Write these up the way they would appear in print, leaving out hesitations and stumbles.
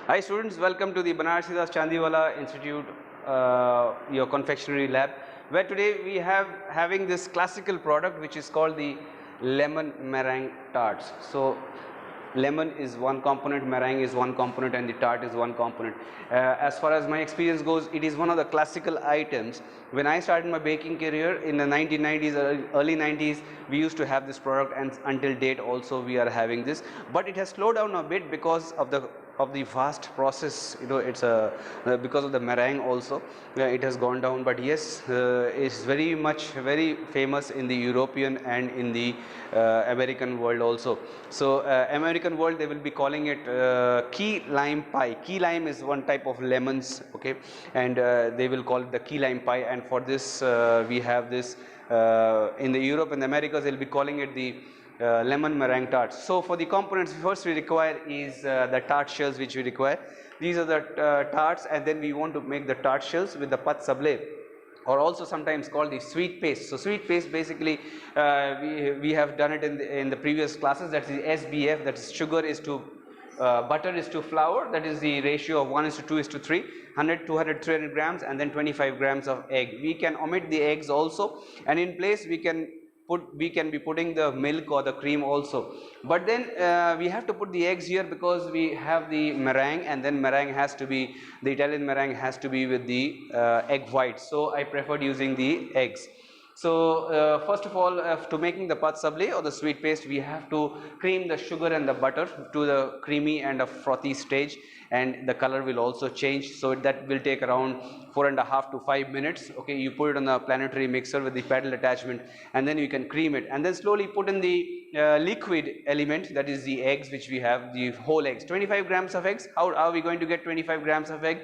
Hi students, welcome to the Banarasi Das Chandiwala Institute, your confectionery lab, where today we having this classical product which is called the lemon meringue tarts. So lemon is one component, meringue is one component, and the tart is one component. As far as my experience goes, it is one of the classical items. When I started my baking career in the 1990s, early 90s, we used to have this product, and until date also we are having this. But it has slowed down a bit because of the vast process. It's because of the meringue also. It has gone down, but yes, it's very famous in the European and in the American world also. So American world, they will be calling it key lime pie. Key lime is one type of lemons, okay, and they will call it the key lime pie. And for this we have this in the Europe and the Americas, they'll be calling it the lemon meringue tarts. So for the components, first we require is the tart shells which we require. These are the tarts, and then we want to make the tart shells with the pat sablé, or also sometimes called the sweet paste. So sweet paste, basically we have done it in the previous classes. That's the SBF, that is sugar is to butter is to flour, that is the ratio of 1:2:3, 100, 200, 300 grams, and then 25 grams of egg. We can omit the eggs also, and in place we can be putting the milk or the cream also. But then we have to put the eggs here because we have the meringue, and then meringue has to be, the Italian meringue has to be with the egg white. So I preferred using the eggs. So first of all, to making the pat sablé or the sweet paste, we have to cream the sugar and the butter to the creamy and a frothy stage, and the color will also change. So that will take around 4.5 to 5 minutes. Okay, you put it on a planetary mixer with the paddle attachment, and then you can cream it, and then slowly put in the liquid element, that is the eggs which we have, the whole eggs, 25 grams of eggs. How are we going to get 25 grams of egg?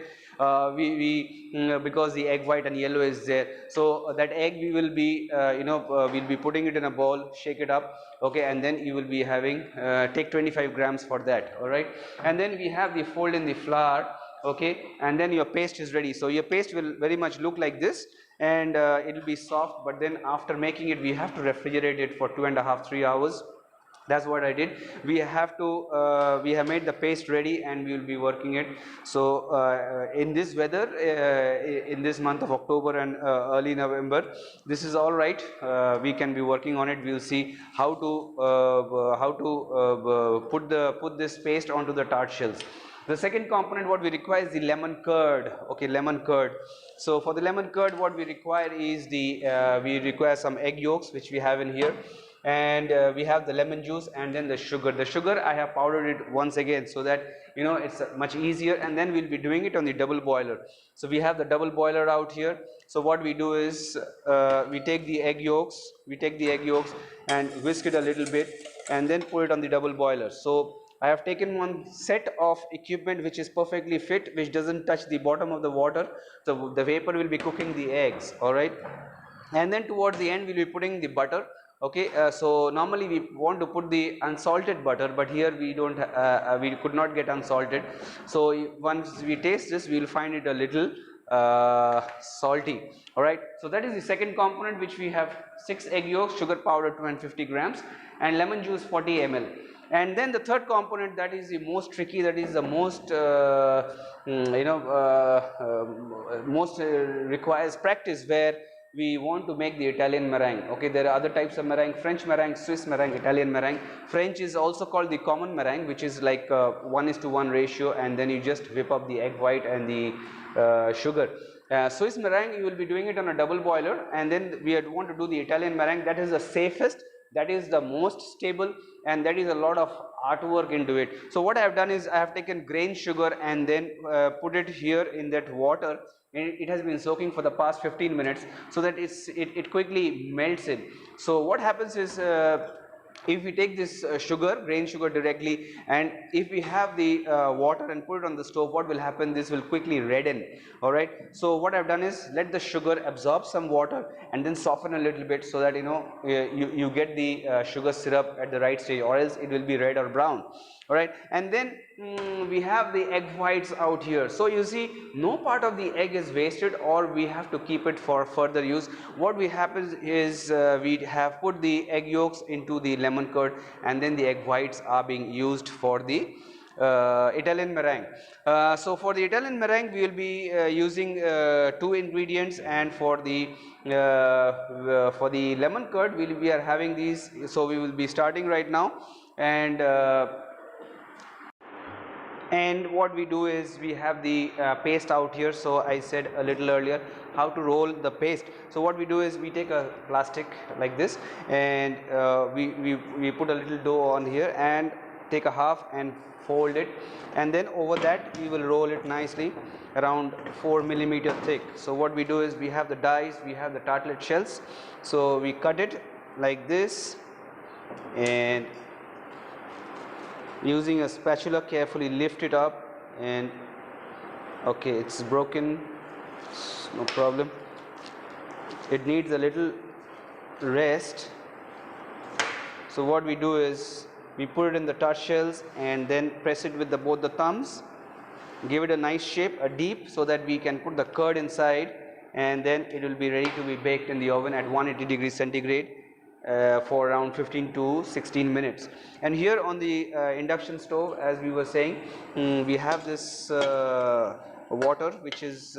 Because the egg white and yellow is there, so that egg we will be we'll be putting it in a bowl, shake it up, okay, and then you will be having take 25 grams for that. All right, and then we have the fold in the flour, okay, and then your paste is ready. So your paste will very much look like this, and it will be soft. But then after making it, we have to refrigerate it for 2.5 3 hours. That's what I did. We have made the paste ready, and we will be working it. So in this weather, in this month of October and early November, this is all right. We can be working on it. We'll see how to put this paste onto the tart shells. The second component what we require is the lemon curd. Okay, lemon curd. So for the lemon curd, what we require is we require some egg yolks, which we have in here, and we have the lemon juice, and then the sugar. The sugar, I have powdered it once again so that it's much easier, and then we'll be doing it on the double boiler. So we have the double boiler out here. So what we do is we take the egg yolks and whisk it a little bit, and then put it on the double boiler. So I have taken one set of equipment which is perfectly fit, which doesn't touch the bottom of the water. So the vapor will be cooking the eggs, all right, and then towards the end we'll be putting the butter. Okay, so normally we want to put the unsalted butter, but here we don't we could not get unsalted. So once we taste this, we will find it a little salty. All right, so that is the second component, which we have: 6 egg yolks, sugar powder 250 grams, and lemon juice 40 ml. And then the third component, that is the most tricky, that is the most most requires practice, where we want to make the Italian meringue. Okay, there are other types of meringue: French meringue, Swiss meringue, Italian meringue. French is also called the common meringue, which is like 1:1 ratio, and then you just whip up the egg white and the sugar. Swiss meringue, you will be doing it on a double boiler, and then we want to do the Italian meringue. That is the safest, that is the most stable, and that is a lot of artwork into it. So what I have done is I have taken grain sugar and then put it here in that water, and it has been soaking for the past 15 minutes, so that it quickly melts in. So what happens is if we take this grain sugar directly, and if we have the water and put it on the stove, what will happen? This will quickly redden. All right, so what I've done is let the sugar absorb some water and then soften a little bit, so that you get the sugar syrup at the right stage, or else it will be red or brown. All right, and then we have the egg whites out here. So you see, no part of the egg is wasted, or we have to keep it for further use. What we happen is we have put the egg yolks into the lemon curd, and then the egg whites are being used for the Italian meringue. So for the Italian meringue we will be using two ingredients, and for the lemon curd we are having these. So we will be starting right now, and what we do is we have the paste out here. So I said a little earlier how to roll the paste. So what we do is we take a plastic like this, and we put a little dough on here and take a half and fold it, and then over that we will roll it nicely around 4 millimeter thick. So what we do is we have the dies, we have the tartlet shells, so we cut it like this, and using a spatula carefully lift it up, and okay, it's broken, no problem, it needs a little rest. So what we do is we put it in the tart shells and then press it with both the thumbs, give it a nice shape, a deep, so that we can put the curd inside, and then it will be ready to be baked in the oven at 180 degrees centigrade for around 15 to 16 minutes. And here on the induction stove, as we were saying, we have this water which is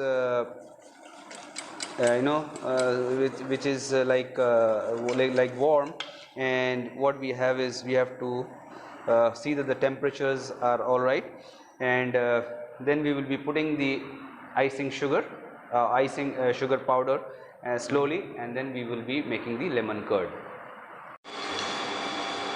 which is like warm, and what we have is we have to see that the temperatures are all right, and then we will be putting the icing sugar powder slowly, and then we will be making the lemon curd.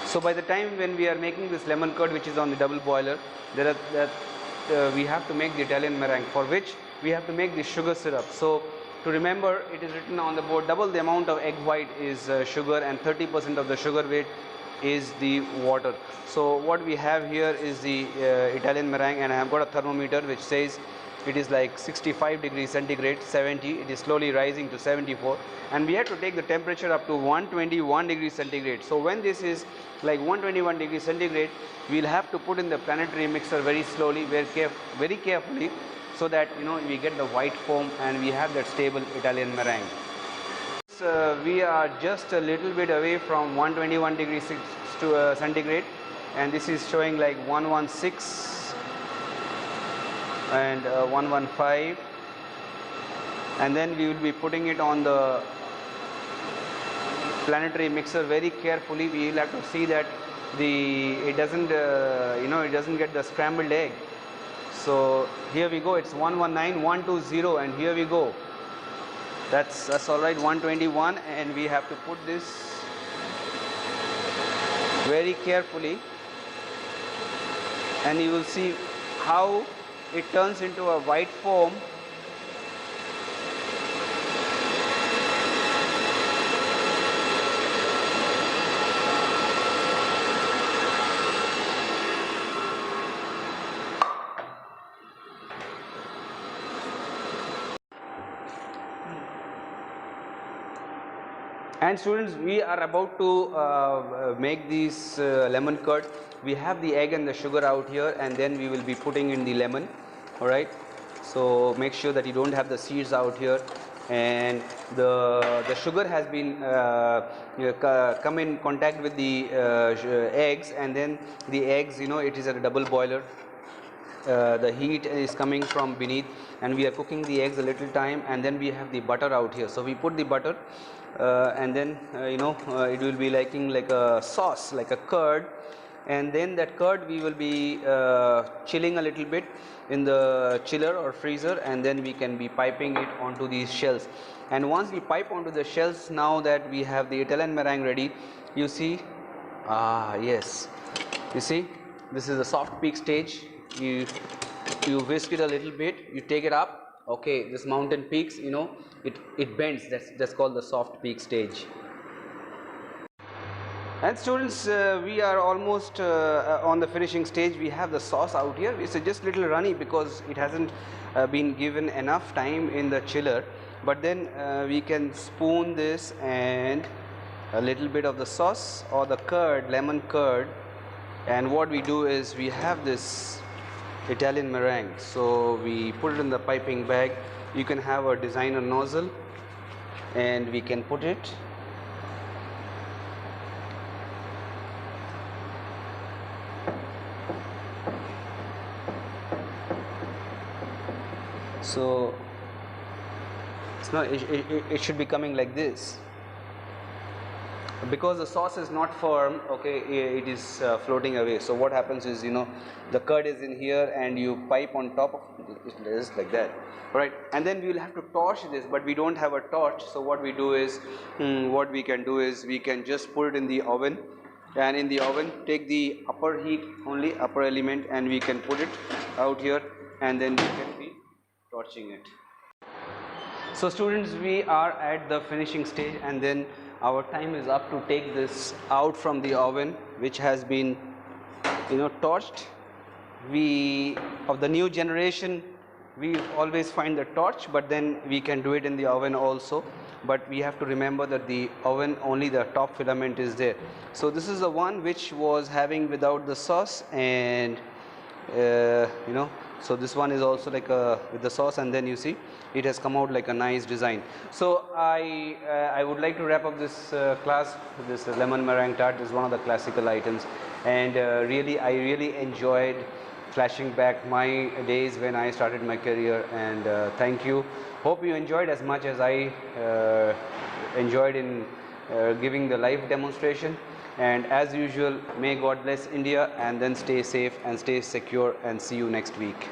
So by the time when we are making this lemon curd, which is on the double boiler, we have to make the Italian meringue, for which we have to make the sugar syrup. So to remember, it is written on the board, double the amount of egg white is sugar, and 30% of the sugar weight is the water. So what we have here is the Italian meringue, and I have got a thermometer which says it is like 65 degrees centigrade, 70, it is slowly rising to 74, and we have to take the temperature up to 121 degrees centigrade. So when this is like 121 degrees centigrade, we will have to put in the planetary mixer very slowly, very carefully, so that we get the white foam and we have that stable Italian meringue. We are just a little bit away from 121 degrees centigrade, and this is showing like 116 and 115, and then we will be putting it on the planetary mixer very carefully. We will have to see that it doesn't get the scrambled egg. So here we go, it's 119, 120, and here we go. That's all right, 121, and we have to put this very carefully, and you will see how it turns into a white foam. And students, we are about to make these lemon curd. We have the egg and the sugar out here, and then we will be putting in the lemon. Alright, so make sure that you don't have the seeds out here, and the sugar has been come in contact with the eggs, and then the eggs, it is at a double boiler. The heat is coming from beneath, and we are cooking the eggs a little time, and then we have the butter out here. So we put the butter, and then it will be like a sauce, like a curd, and then that curd we will be chilling a little bit in the chiller or freezer, and then we can be piping it onto these shells. And once we pipe onto the shells, now that we have the Italian meringue ready, you see, yes, you see, this is the soft peak stage. You whisk it a little bit, you take it up. Okay, this mountain peaks, it bends. That's called the soft peak stage. And students, we are almost on the finishing stage. We have the sauce out here. It's just little runny because it hasn't been given enough time in the chiller. But then we can spoon this, and a little bit of the sauce or the curd, lemon curd. And what we do is we have this Italian meringue. So we put it in the piping bag. You can have a designer nozzle, and we can put it. So it's not, it should be coming like this. Because the sauce is not firm, okay, it is floating away. So what happens is, you know, the curd is in here and you pipe on top of it, just like that, right? And then we will have to torch this, but we don't have a torch. So what we do is, what we can do is we can just put it in the oven, and in the oven take the upper heat only, upper element, and we can put it out here, and then we can be torching it. So students, we are at the finishing stage, and then our time is up to take this out from the oven, which has been, you know, torched. We of the new generation, we always find the torch, but then we can do it in the oven also. But we have to remember that the oven, only the top filament is there. So this is the one which was having without the sauce, and you know, so this one is also like with the sauce, and then you see it has come out like a nice design. So I would like to wrap up this class. This lemon meringue tart is one of the classical items, and I really enjoyed flashing back my days when I started my career, and thank you. Hope you enjoyed as much as I enjoyed in giving the live demonstration. And as usual, may God bless India, and then stay safe and stay secure, and see you next week.